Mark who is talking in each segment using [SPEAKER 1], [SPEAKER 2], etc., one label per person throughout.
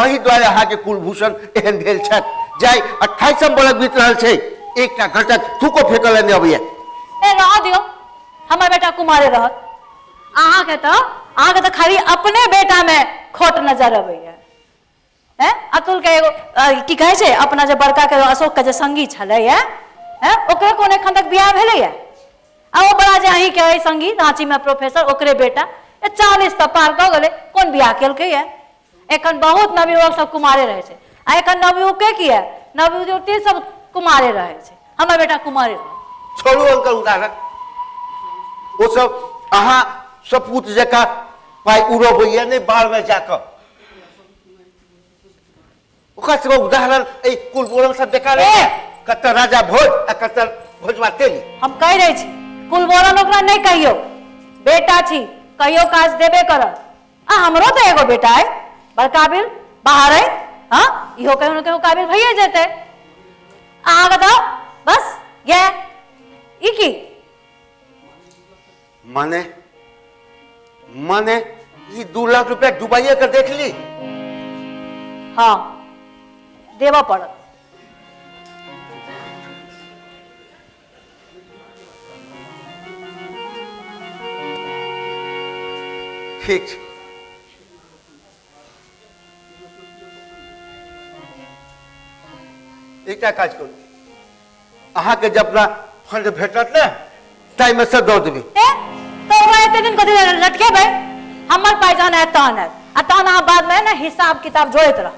[SPEAKER 1] एहि द्वारे अहाँके कुलभूषण एहन भेल छथि जाय 28 बरख बीत रहल छै, एकटा घटक थूको फेकल नहि अबैया।
[SPEAKER 2] ए रह दियो, हमर बेटा कुमारे रहत। अहाँके तो खाली अपने बेटा में खोट नजर अबैया। अतुल के एगो की कहे छै, अपना जे बड़का के अशोक के जे संगी छलैया, ओकरे कोन एखन तक बियाह भेलैया। आ वो बड़ा जे अहीं के संगी रांची में प्रोफेसर, ओकरे बेटा 40 तो पार क गेलै, कोन बियाह केलकैया। एखन बहुत नवयुवक सब कुमारे रहे छै। आ एखन नवयुवके की है, नवयुवती सब कुमारे रहे छै। हमर बेटा कुमारे रहे।
[SPEAKER 1] छोड़ू अंकल उदाहरण, वो सब अहाँ सपूत जकाँ पाई उड़बैया नहीं बाढ़ में जाकर। ओकर उदाहरण कुलबोरन सब बेकार है। कत राजा भोज आ कत भोजवा तेली।
[SPEAKER 2] हम कह रहे छी कुलबोरन ओकरा नहीं कहियो, बेटा छी, कहियो काज देबे करत। आ हमरो तो एगो बेटा है, बड़ काबिल, बाहर है। हाँ, इहो कहियो न कहियो काबिल भइए जेतै। अहाँ बताओ बस ये ई की
[SPEAKER 1] माने माने ये 2 लाख रुपया डुबाइए कर देख ली।
[SPEAKER 2] हाँ, देवा पड़त।
[SPEAKER 1] ठीक छै, एकटा काज करू, अहाँके जब अपना फंड भेटत ने टाइम में से दऽ देबै।
[SPEAKER 2] तो एते दिन कथी लटकेबै? हमर पाई जहन है तहन है, आ तहन अहाँ बाद में ना हिसाब किताब जोड़ैत रह।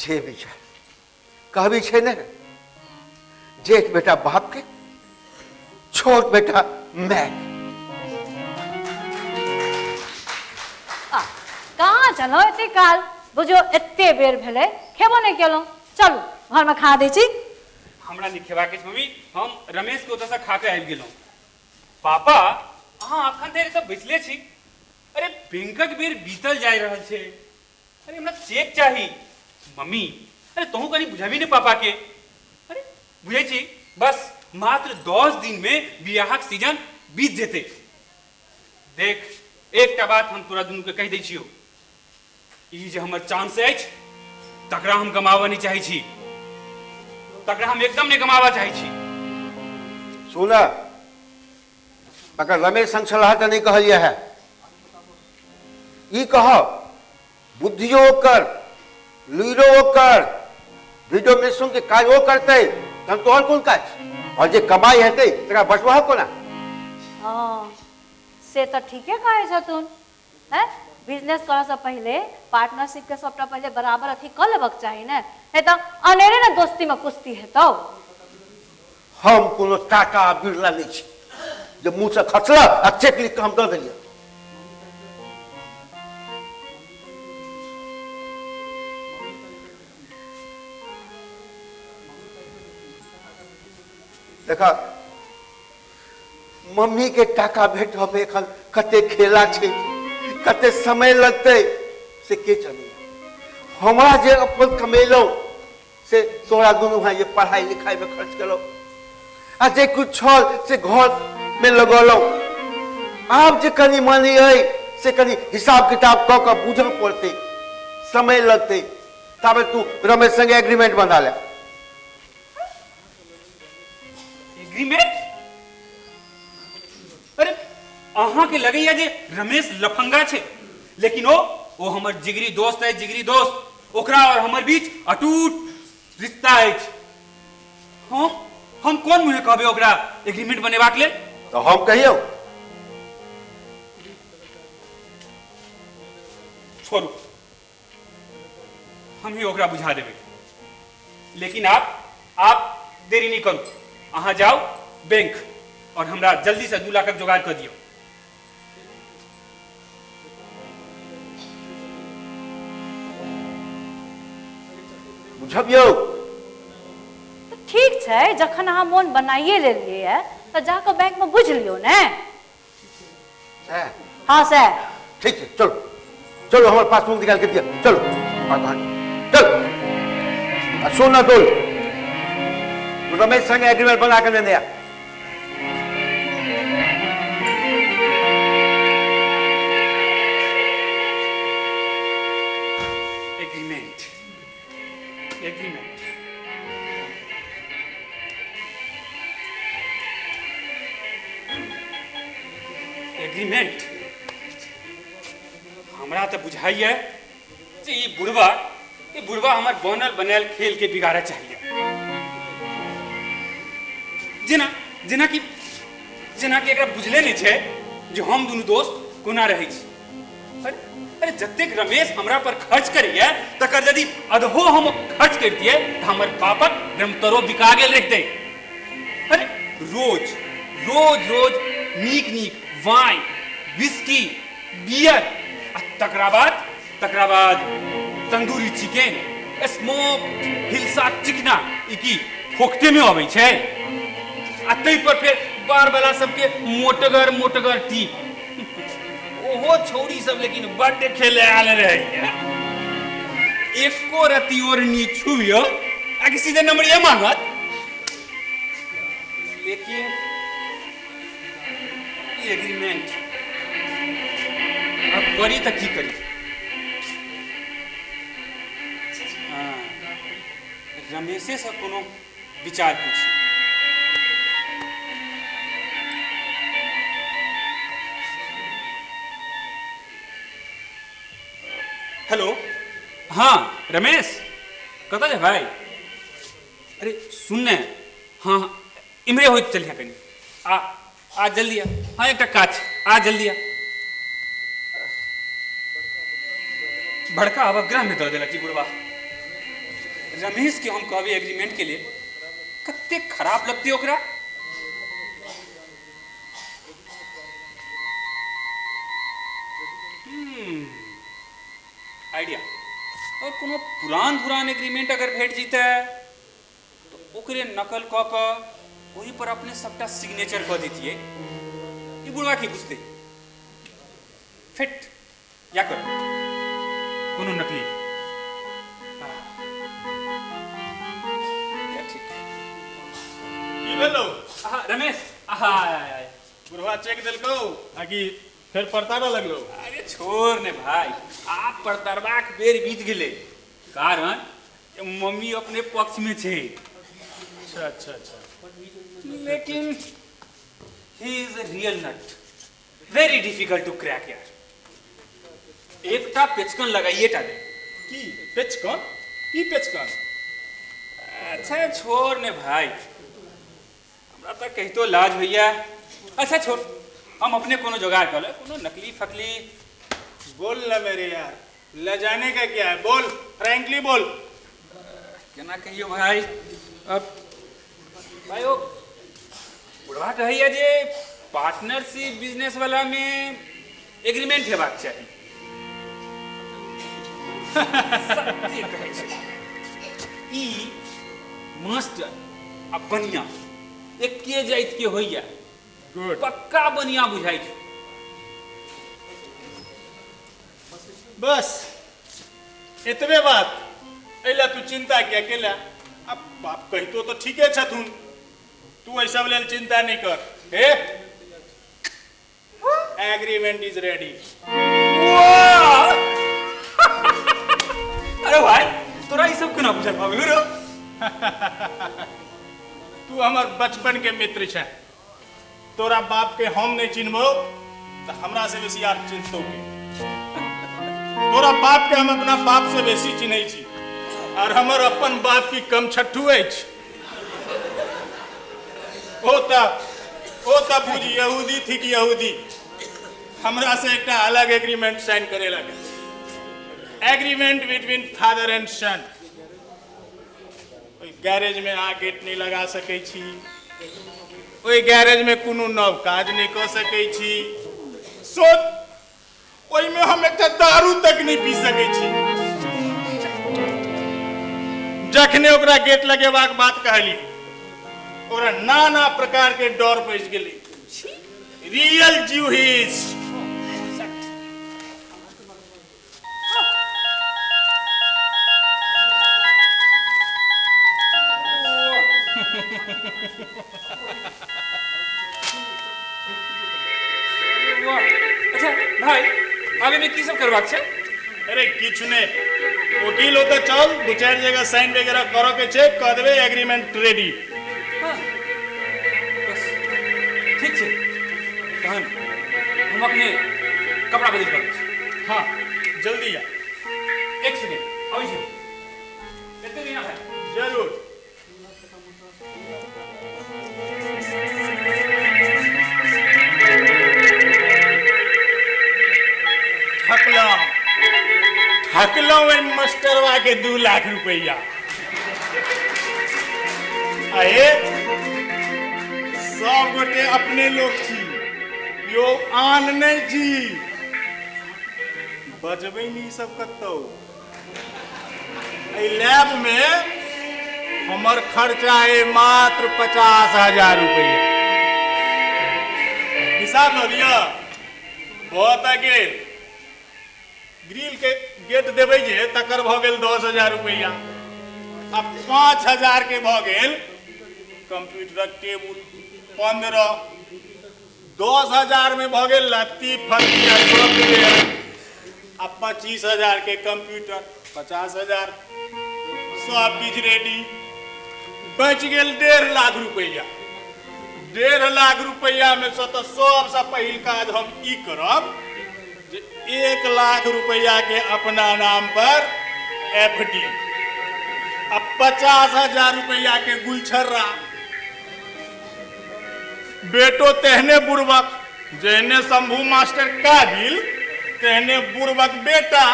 [SPEAKER 1] जे विचार कहबी छै ने, जेठ बेटा बाप के, छोट बेटा मैं।
[SPEAKER 2] कहाँ चलो एते काल? बुझो एते बेर भेले, खेबो नहीं केलो। चलू घर में खा दै छी।
[SPEAKER 3] हमरा नहीं खेबाक अछि मम्मी, हम रमेश के ओतऽ से खा के आबि गेलहुँ। पापा अहाँ अखन धरि तऽ बैसले छी। अरे बैंकक बेर बीतल जा रहल छै। अरे हमरा चेक चाही। मम्मी अरे तोहू कनी बुझाबी ने पापा के। अरे बुझे छी, बस मात्र 10 दिन में बियाहक सीजन बीत जेते। देख एकटा बात हम तोरा दुनू के कहि दै छियौ, ई जे हमर चांस अछि तकरा हम गमावा नहीं चाहे छी, तकरा हम एकदम नहीं गमावा चाहे छी।
[SPEAKER 1] सुना, अगर रमेश संग छलाह तो नहीं कहलिए है, ई कह बुद्धियो कर, लुइरो कर, वीडियो में सुन के कार्यो करते, तब तो और कौन काज, और जे कमाई हेते तकरा बटवा कोना।
[SPEAKER 2] हाँ, से तो ठीके कहे छथुन। हैं, बिजनेस करे से पहले पार्टनरशिप के सबटा पहले बराबर अथी क लेबक चाही ने, नहीं तो अनेरे ना दोस्ती में कुश्ती हेतौ।
[SPEAKER 1] हम कोनो टाटा बिरला नहीं छी जे मुंह से खसला आ चेक लिख के हम दऽ देलिए। देखा, मम्मी के टाका भेटब में एखन कते खेला छै, कते समय लगते से के जाने। हमरा जे अपन कमेलौ से तोरा दुनू भाई ये पढ़ाई लिखाई में खर्च केलौ, आ जे कुछ छल से घर में लगौलौ। आब जे कनी मानी है से कनी हिसाब किताब क के बुझल पड़ते, समय लगते। तबे तू रमेश संगे एग्रीमेंट बना ले।
[SPEAKER 3] एग्रीमेंट? अरे अहाँ के लगैया जे रमेश लफंगा छे, लेकिन ओ हमर जिगरी दोस्त है, जिगरी दोस्त। ओकरा और हमर बीच अटूट रिश्ता है। हम कौन मुहे कहबे ओकरा एग्रीमेंट बनेबाक लेल?
[SPEAKER 1] तो हम कहियो
[SPEAKER 3] छोड़ू, हम ही ओकरा बुझा देबे। लेकिन आप देरी नहीं करू, अहाँ जाओ बैंक और हमरा जल्दी से 2 लाख जुगाड़ कर दियो।
[SPEAKER 1] बुझबियो?
[SPEAKER 2] ठीक है, जखन अहाँ मोन बनाइए लेलिए है तो जाकर बैंक में बुझ लियो ने। हाँ सर।
[SPEAKER 1] ठीक है, चलो चलो हमारे पासबुक निकाल के दिया। चलो चल, सुन ना तुल, रमेश संग एग्रीमेंट बना कर देने।
[SPEAKER 3] एग्रीमेंट हमरा तो बुझाइए जे ये बुढ़वा हमार बनल बनल खेल के बिगाड़े चाहिए। जेना कि एकरा बुझले नहीं छे जो हम दोनों दोस्त कोना रहे छी। अरे जतेक रमेश हमरा पर खर्च करिए तकर यदि अधो हम खर्च कर दिए तो हमार पापक ब्रह्मतरो बिका गेल रहते। अरे रोज नीक वाइन विस्की बियर तकरा बाद तंदूरी चिकन स्मोक हिलसा चिकना की फोकटे में आवे छे। आ तै पर फिर बार वाला सबके मोटगर टी ओहो छोड़ी सब लेकिन बर्थडे खेले आल रहे। एको रति और नी छुइयो आगे सीधे नंबर ये मांगत। लेकिन ये एग्रीमेंट अब करी तो की करी। रमेशे से कोनो विचार पूछी। हेलो हाँ रमेश कत है भाई? अरे सुनने हाँ इमरे हो चलिए कहीं आ जल्दी आ। हाँ एक काच आ जल्दी आ। भड़का अवग्रह में दे दिला कि बुढ़वा रमेश के हम कहबे एग्रीमेंट के लिए कते खराब लगती ओकरा। आइडिया और कोनो पुरान एग्रीमेंट अगर भेट जीते तो ओकरे नकल क के वही पर अपने सबटा सिग्नेचर कर देती है। ये बुढ़वा की बुझते फिट या कर कोनो नकली
[SPEAKER 4] हेलो
[SPEAKER 3] रमेश
[SPEAKER 4] बुढ़वा चेक दिलको आकि फिर पड़तारा लगलो।
[SPEAKER 3] अरे छोड़ ने भाई आप पड़तारबाक बेर बीत गेले कारण मम्मी अपने पक्ष में छे।
[SPEAKER 4] अच्छा
[SPEAKER 3] लेकिन he is a real nut very difficult to crack यार। एकटा पेचकन लगाइए टा दे
[SPEAKER 4] की पेचकन की पेचकन।
[SPEAKER 3] अच्छा छोड़ ने भाई हमरा तो कही तो लाज भैया। अच्छा छोड़ हम अपने कोनो जुगाड़ कर ले कोनो नकली फकली।
[SPEAKER 4] बोल ना मेरे यार ले जाने का क्या है बोल फ्रैंकली बोल।
[SPEAKER 3] केना कहियो भाई अब भाई वो बुढ़वा कहिए जे पार्टनरशिप बिजनेस वाला में एग्रीमेंट हेबाक चाहिए। सत्य कहै छै ई मास्टर आ बनिया एके जाइत के होइया।
[SPEAKER 4] गुड
[SPEAKER 3] पक्का बनिया बुझाई छै।
[SPEAKER 4] बस इतने बात एला तू चिंता क्या केला। अब बाप कहतो तो ठीके छथुन तू ऐसा लेल चिंता नहीं कर। हे एग्रीमेंट इज रेडी।
[SPEAKER 3] अरे भाई तोरा ई सब केना बुझल भागलू रे?
[SPEAKER 4] तू हमार बचपन के मित्र छे। तोरा बाप के हम नहीं चिन्हबो तो हमरा से बेसी यार चिन्हतो के। तोरा बाप के हम अपना बाप से बेसी चिन्है छी और हमर अपन बाप की कम छट्ठू अछि। ओ ता बुझ यहूदी थी कि यहूदी हमरा से एक अलग एग्रीमेंट साइन करे लगे। Agreement between father and son. Garage में आ गेट नहीं लगा सकै छी। ओई गैरेज में कोनो नव काज नहीं कर सकै छी। सोच ओई में हम एक दारू तक नहीं पी सकै छी। जखने ओकरा गेट लगेबाक बात कहली ओकरा नाना प्रकार के डर पैस गेली। रियल जूहिस।
[SPEAKER 3] अच्छा भाई आगे में की सब करवाक छै?
[SPEAKER 4] अरे किछु ने वकील होता चल दो चार जगह साइन वगैरह करो के चेक कर देबे एग्रीमेंट रेडी।
[SPEAKER 3] हाँ बस ठीक छै तहन हम हम अपने कपड़ा बदल कर
[SPEAKER 4] हाँ जल्दी आ।
[SPEAKER 3] एक सेकेंड अवश्य एते देना है
[SPEAKER 4] जरूर। थकलो मास्टरवा के 2 लाख रुपया। आए सब गोटे अपने लोग छी, यो आन नहीं छी। बजबै नहीं सब कतौ। लैब में हमर खर्चा है मात्र 50,000 रुपया। हिसाब न लिया बहुत आगे ग्रिल के गेट देवे जे तकर भ गेल 10,000 रुपया। अब 5,000 के भ गेल कंप्यूटर टेबुल 15, 10,000 में भ गेल लत्ती फत्ती आ सॉफ्टवेयर। अब 25,000 के कंप्यूटर 50,000 सब चीज रेडी। बच गेल 1.5 लाख रुपया। 1.5 लाख रुपया में से तो सबसे पहिल काज हम ई करब 1 लाख रुपया के अपना नाम पर एफडी। अब 50,000 रुपया के गुलछर्रा। बेटो तेहने बुर्बक जहने शंभू मास्टर काबिल तेहने बुर्बक बेटा।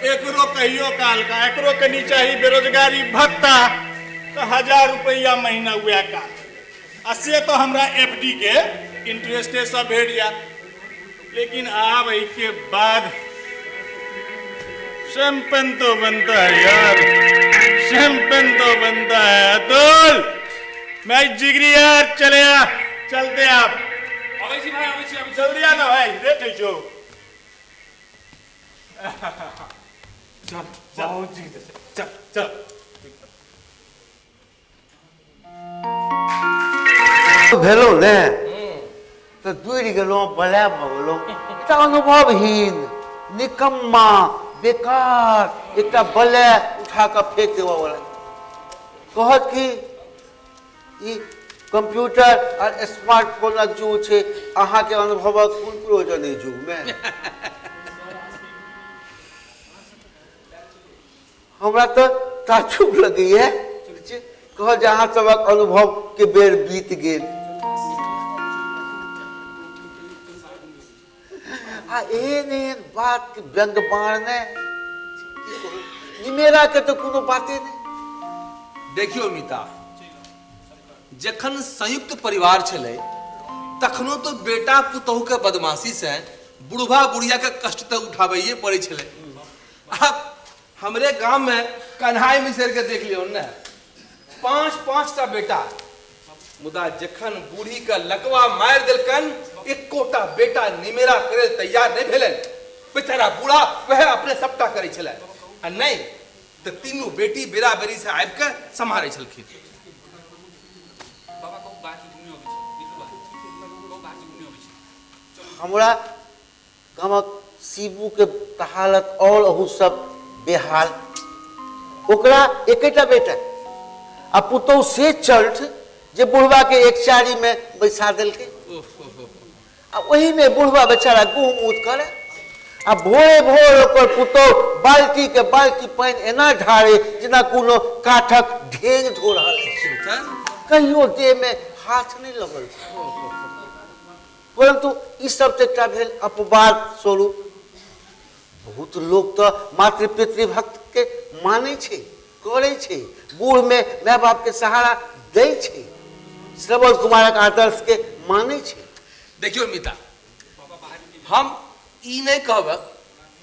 [SPEAKER 4] एकरो कहियो काल का एकरो कनी चाहिए बेरोजगारी भत्ता तो 1,000 रुपया महीना हुआ का। से तो हमरा एफडी के इंटरेस्ट सब भेट जात। लेकिन अब इसके बाद शैंपेन तो बनता है यार, शैंपेन तो बनता है। अतुल मैं जिगरी यार चलते आप
[SPEAKER 3] अवश्य भाई अवश्य
[SPEAKER 4] जल्दी आना भाई रेट है जो।
[SPEAKER 3] चल चल
[SPEAKER 1] भेलो ने तो दूर गेलो बड़ा भ गेलो। एकटा अनुभवहीन निकम्मा बेकार एकटा बले उठा कर फेंक देवा वाला कहत कि ई कंप्यूटर और स्मार्टफोन जो छे अहाँ के अनुभवक कोन प्रयोजन है जुग में। हमरा तो ताजुब लगी है कह जहाँ सबक अनुभव के बेर बीत गेल। एहन बात के व्यंग बाढ़ने निमेरा के तो कोनो बाते नहीं।
[SPEAKER 5] देखियो मिता जखन संयुक्त परिवार छले तखनो तो बेटा पुतहु के बदमाशी से बुढ़वा बुढ़िया के कष्ट तक उठाबैये पड़े छले। अब हमरे गांव में कन्हाई मिसर के देख लियो ने 5-5 टा बेटा मुदा जखन बूढ़ी का लकवा मार दिलकन एकोटा बेटा निमेरा करे तैयार नहीं भेलन। बेचारा बूढ़ा वह अपने सबटा करे छले आ नहीं तो तीनों बेटी बेरा बेरी से आबि के संभारे छलखिन।
[SPEAKER 3] बाबा को बात सुनने होबे छै बिल्कुल को बात सुनने होबे छै।
[SPEAKER 1] हमरा गामक सीबू के हालत और अहू सब बेहाल। ओकरा एकेटा बेटा आ पुतौ से चल्ठ जे बुढ़वा के एक चारी में बैसा देलके आ वही में बुढ़वा बेचारा गुम ऊत करे आ भोरे भोर ओकर पुतौ बाल्टी के बाल्टी पानी एना ढारे जेना कोनो काठक ढेंग धो रहल छै। कहियो देह में हाथ नहीं लगल परंतु ई सब एकटा भेल अपवाद स्वरूप। बहुत लोग तो मातृ पितृभक्त के माने छे करे छे बूढ़ में माय बाप के सहारा दे छे श्रवण कुमारक आदर्श के माने छे।
[SPEAKER 5] देखियो मिता हम ई नहीं कहब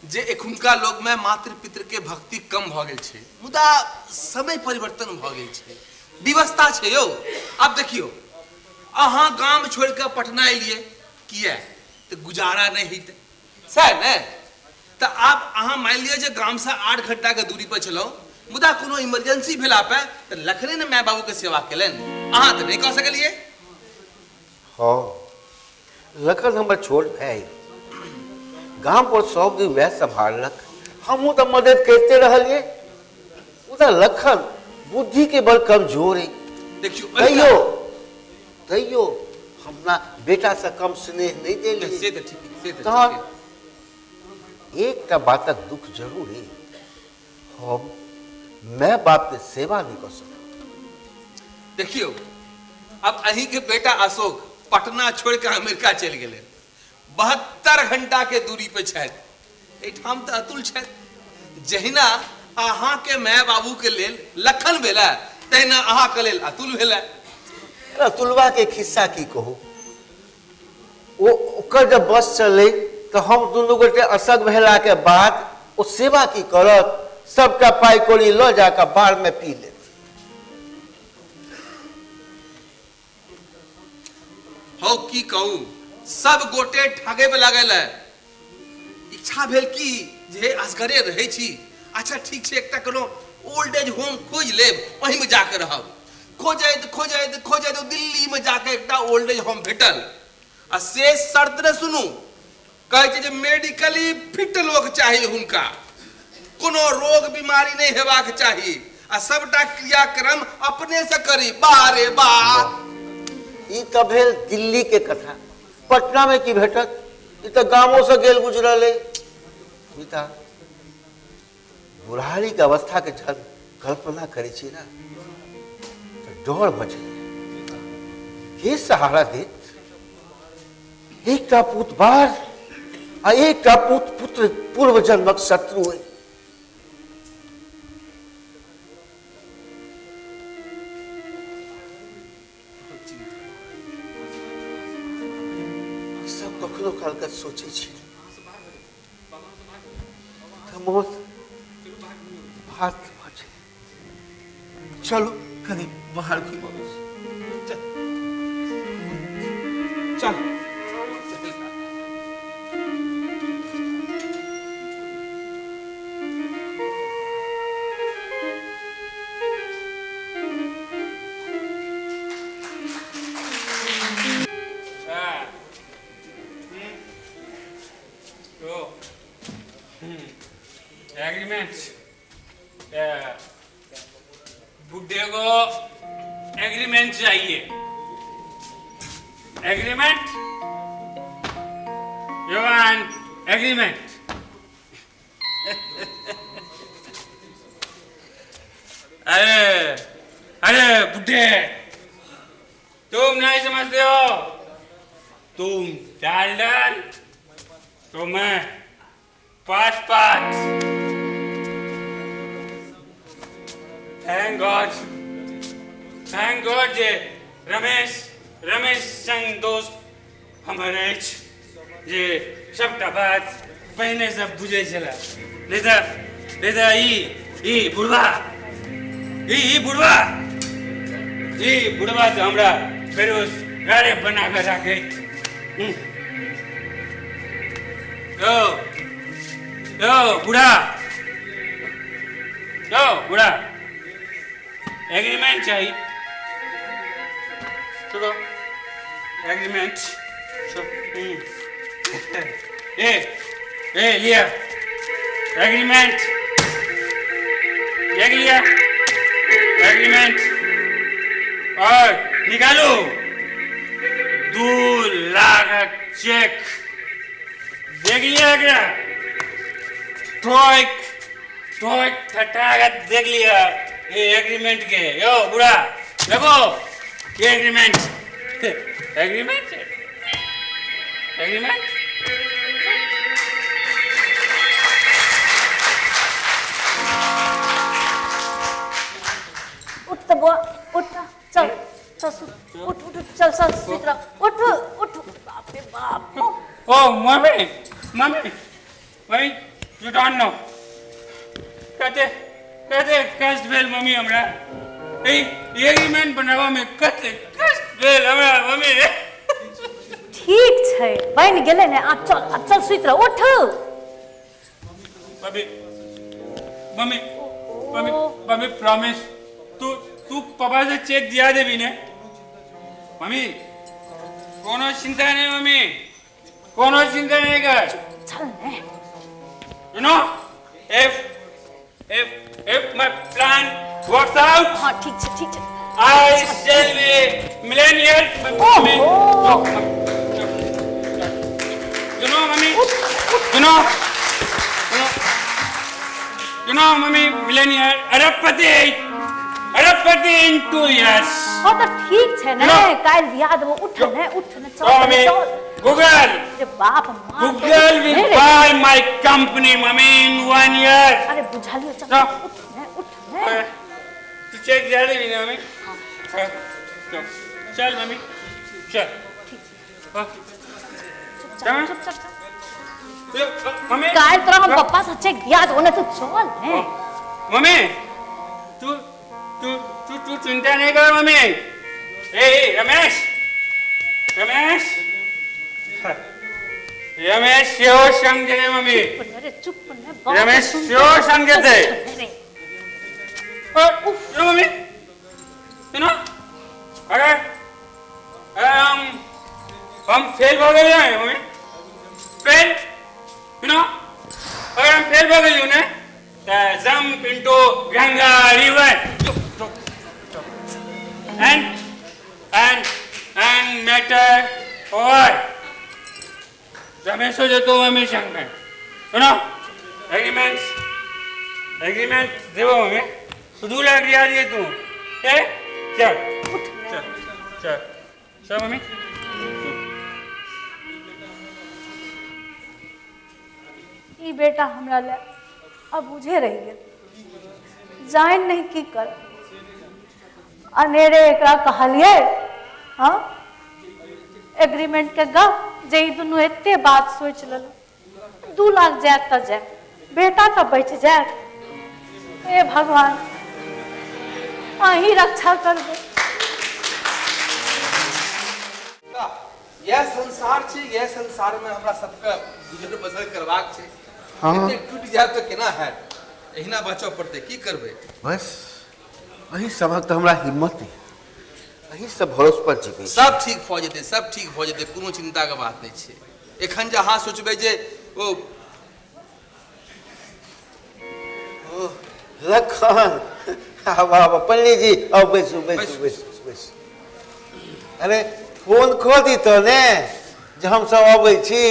[SPEAKER 5] जे एखुनका लोग में मातृ पितृ के भक्ति कम भ गेल छे मुदा समय परिवर्तन भ गेल छे व्यवस्था छे यो। अब देखियो अहाँ गांव छोड़ के पटना एलिए किया तो गुजारा नहीं हित सर ने तो आप अहाँ मान लिया जे गांव से 8 घंटा के दूरी पर चलो मुदा कोनो इमरजेंसी भेला पे तो लखने ने माय बाबू के सेवा केलन अहाँ तो नहीं कह सकलिए।
[SPEAKER 1] हाँ लखन हमर छोट भाई गांव पर सब दिन वह संभालक हमहू तो मदद करते रहलिए उधर लखन बुद्धि के बल कमजोर है।
[SPEAKER 5] देखियो
[SPEAKER 1] तैयो अपना बेटा से कम स्नेह नहीं
[SPEAKER 5] से
[SPEAKER 1] देली
[SPEAKER 5] तो ठीक है, से तो
[SPEAKER 1] तो
[SPEAKER 5] ठीक है।
[SPEAKER 1] एक बातक दुख जरूर है, हम मैं बाप के सेवा नहीं कर सकता।
[SPEAKER 5] देखियो अब अही के बेटा अशोक पटना छोड़ के अमेरिका चल गए, 72 घंटा के दूरी पे छथि। एठाम तो अतुल छथि। जहिना अहाँ के माय बाबू के लेल लखन भेला, तहिना अहाँ के लेल अतुल भेला।
[SPEAKER 1] अतुलवा के खिस्सा की कहू, वो ओकर जब बस चले तो हम दुनू गोटे असग भेला के बाद वो सेवा की करत, सबका पाई कौड़ी लो जाकर बाढ़ में पी ले।
[SPEAKER 5] हो की कहू, सब गोटे ठगे पे लागल है। इच्छा भेल की जे असगरे रहै छी, अच्छा ठीक छै एकटा कोनो ओल्ड एज होम खोज लेब, वहीं में जाके रहब। खोजैत दिल्ली में जाके एकटा ओल्ड एज होम भेटल, आ से शर्त ने सुनू, कहै छै जे मेडिकली फिट लोग चाही हुनका, कोनो रोग बीमारी नहीं हेबाक चाही, आ सबटा क्रियाक्रम अपने से करी। बारे बा
[SPEAKER 1] ई तो भेल दिल्ली के कथा, पटना में की भेटत, ई तो गांवों से गेल गुजरल है। पिता बुढ़ारी के अवस्था के जब कल्पना करे छी ना तो डर बचे, के सहारा देत। एक पुत बार आ एक पुत्र पूर्व जन्मक शत्रु है। सब कखनो काल का सोचे छी, मोर बात बचे। चलो कहीं बाहर घूमो।
[SPEAKER 5] चल
[SPEAKER 3] एग्रीमेंट बुड्ढे को एग्रीमेंट चाहिए। Agreement, you want agreement? अरे अरे बुड्ढे, तुम नहीं समझते हो, तुम डाल्डन तो मैं पाँच। थैंक गॉड जे रमेश संग दोस्त हमारे जे सबटा बात पहले सब बुझे चला। लेता ई बुढ़वा तो हमरा बेरोजगार बना कर रखे। बुढ़ा एग्रीमेंट चाहिए। चलो एग्रीमेंट लिया एग्रीमेंट, लिया एग्रीमेंट और निकालो 2 लाख चेक। देख लिया क्या? ठोक ठटागत देख लिया ये एग्रीमेंट के। यो बुढ़ा देखो ये एग्रीमेंट
[SPEAKER 2] उठ तो बुआ, उठ चल उठ चल सुत रह, उठ बाप रे बाप।
[SPEAKER 3] ओ मम्मी यू डोंट नो, कहते कष्ट भेल मम्मी हमरा, एग्रीमेंट बनावा में कते कष्ट भेल हमरा मम्मी।
[SPEAKER 2] ठीक छै बन गेलै ने, अब चल सुत रह, उठ।
[SPEAKER 3] मम्मी प्रॉमिस, तू पापा से चेक दिया देवी ने मम्मी? कोनो चिंता नहीं मम्मी, कोनो चिंता नहीं कर।
[SPEAKER 2] चल ने,
[SPEAKER 3] you know if my plan works out,
[SPEAKER 2] हाँ ठीक छै
[SPEAKER 3] I shall be millennial. Mummy. You know, mummy. You know, mummy. Millennial. Arabpati in 2 years.
[SPEAKER 2] हाँ तो ठीक है ना
[SPEAKER 3] No.
[SPEAKER 2] काल याद वो उठ ने
[SPEAKER 3] So, mummy. Google.
[SPEAKER 2] अरे बाप माँ
[SPEAKER 3] Google will buy my company, mummy, in 1 year.
[SPEAKER 2] अरे बुझा लियो चल
[SPEAKER 3] No.
[SPEAKER 2] उठ ने
[SPEAKER 3] तू चेक जाने भी ना मम्मी चल मम्मी चल
[SPEAKER 2] चुप
[SPEAKER 3] मम्मी
[SPEAKER 2] काल तरह हम पप्पा सच्चे याद होने तो चल ने
[SPEAKER 3] मम्मी तू तू तू तू चिंता नहीं कर मम्मी ए रमेश रमेश रमेश यो संगे मम्मी
[SPEAKER 2] अरे चुप ने
[SPEAKER 3] रमेश यो संगे थे मम्मी you know अगर हम फेल हो गए हैं मम्मी फेल you know अगर हम फेल हो गए ना jump into Ganga river and matter over Ramesh हो जो तो मम्मी संग में you know agreement देवो मम्मी तू लग रही है तू ए चल चल चल चल मम्मी
[SPEAKER 2] ई बेटा हमरा ले अब बुझे रही है जान नहीं की कर अनेरे एकरा कहलिए हाँ एग्रीमेंट के गप जे ई दुनू एते बात सोच लेलो 2 लाख जाए तो जाए बेटा तो बच जाए ए भगवान अही रक्षा कर दे
[SPEAKER 5] यह संसार छे यह संसार में हमरा सबके गुजर बसर करबाक छे
[SPEAKER 1] हाँ।
[SPEAKER 5] एते टूट जाए तो केना है एहिना बचो पड़ते की करबे
[SPEAKER 1] बस अही सबक तो हमरा हिम्मत है अही सब भरोस पर जीवे
[SPEAKER 5] सब ठीक भ जेते कोनो चिंता के बात नहीं छे एखन जे अहाँ सोचबे जे ओ
[SPEAKER 1] लखन वाह पन्नी जी आओ बैसू अरे फोन खो दी तो ने जे हम सब अबै छी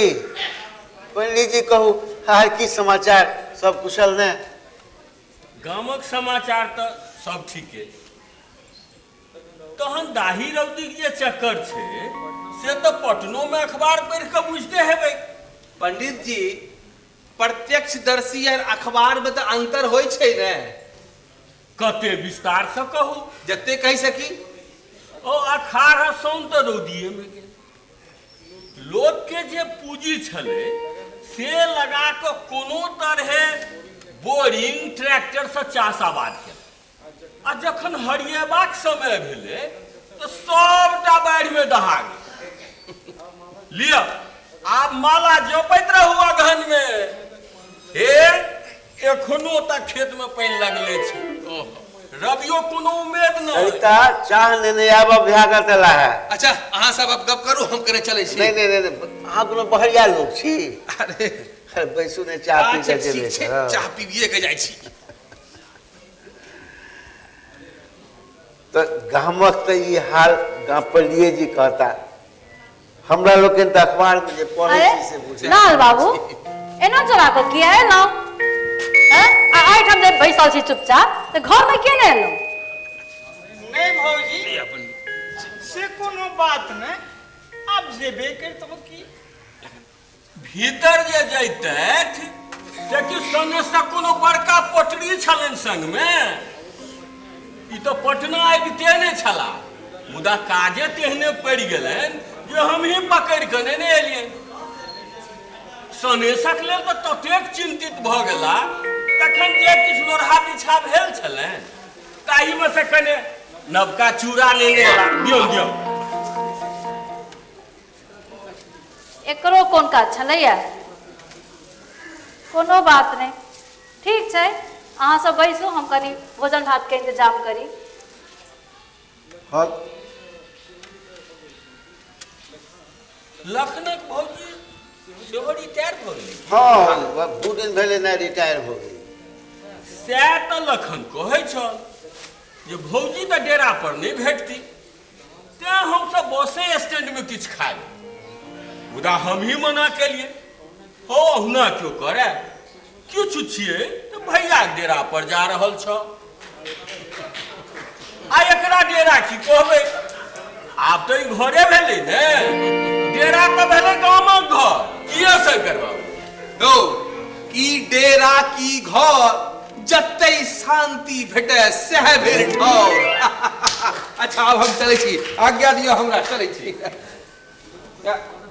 [SPEAKER 1] पन्नी जी कहू हाल की समाचार सब कुशल ने
[SPEAKER 6] गामक समाचार तो सब ठीके तहन दाही रौदी के जे चक्कर छे से तो पटनो में अखबार पढ़ के बुझते हेबै
[SPEAKER 5] पंडित जी प्रत्यक्षदर्शी और अखबार में तो अंतर होय छै ने
[SPEAKER 6] कते विस्तार से कहू
[SPEAKER 5] जते कह सकी
[SPEAKER 6] ओ अखाड़ सौन तो रौदिये में गेल लोक के जे पूंजी छले से लगा के कोनो तरहे बोरिंग ट्रैक्टर से चास आबाद के आ जखन हरियेबाक समय भेले तो सबटा बाढ़ि में दहा गेल लिया आप माला जोपैत रहू अगहन में हे एखनो तक खेत में पानी लगले छै रबियो कोनो उम्मीद न
[SPEAKER 1] सरिता चाह लेने आब भ्यागत तला है
[SPEAKER 5] अच्छा अहाँ सब अब गप करू हम करे चले छी
[SPEAKER 1] नहीं अहाँ कोनो बहरिया लोग छी
[SPEAKER 5] अरे
[SPEAKER 1] बैसू ने चाह पी के जेबे
[SPEAKER 5] चाह पीबिए के जाय छी
[SPEAKER 1] तो गामक तो ये हाल गाँव पलिए जी कहता हमरा लोग के अखबार में जे पढ़े
[SPEAKER 2] अरे
[SPEAKER 1] छी से बुझे
[SPEAKER 2] लाल बाबू एना चला को किया है ना हैं आई हम जे बैसल छी चुपचाप तो घर में के ने एलो
[SPEAKER 7] नहीं भौजी से कोनो बात नहीं अब जेबे कर तो की
[SPEAKER 6] भीतर जे जैते से कि संगे से कोनो बड़का पटरी छलन संग में ई तो पटना आबिते नहीं छला मुदा काजे तेहने पड़ गेलन जे हम ही पकड़ के ने एलियन सनेशक लेल तो ततेक चिंतित भ गेला तखन जे किछ लोरहा बिछा भेल छले ताही में से कने नवका चूड़ा लेने एला दियो
[SPEAKER 2] एकरो कोन का छलैया कोनो बात नहीं ठीक छै अहाँ सब बैसू हम कनी भोजन भात के इंतजाम करी
[SPEAKER 1] हाँ
[SPEAKER 6] लखनक भौजी सेहो रिटायर भ गेलै
[SPEAKER 1] हाँ 2 दिन पहले ना रिटायर हो गई
[SPEAKER 6] सएह तऽ लखन कहै छल जे भौजी तऽ डेरा पर नहीं भेटती, तें हम सब बसे स्टैंड में किछ खाए। मुदा हम ही मना केलिए। हो हुना क्यों करे, किछु छिए तो भैया के डेरा पर जा रहल छ। आ एकरा डेरा की कहबे, आब तो ई घरे भेलै ने, डेरा तो भेलै गामक घर, किया से करबाबू।
[SPEAKER 5] हो की डेरा की घर, जते शांति भेटे सह भेर ठौर। अच्छा अब हम चले छी, आज्ञा दियो हमरा, चले छी।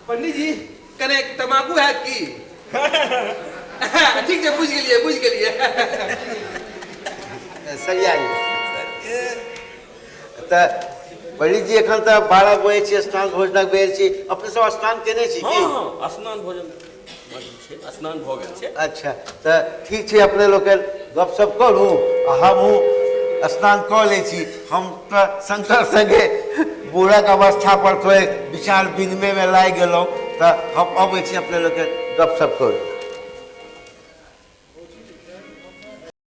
[SPEAKER 5] पंडित जी कने तमाकू है की? ठीक है, बुझ गेलिए।
[SPEAKER 1] सरिया तऽ पंडित जी एखन तऽ 12 बजे छी, स्नान भोजनक बेर छी, अपने सब स्नान केने छी की?
[SPEAKER 6] हाँ, स्नान भोजन स्नान भऽ गेल छै।
[SPEAKER 1] अच्छा तऽ ठीक छै, अपने लोग गपशप करू आ हमहूँ स्नान कऽ लै छी। हम तऽ शंकर संगे बूढ़क अवस्था पर थोड़े विचार विनिमय में लागि गेलहुँ, तऽ हम अबै छी, अपने लोग गपशप करू।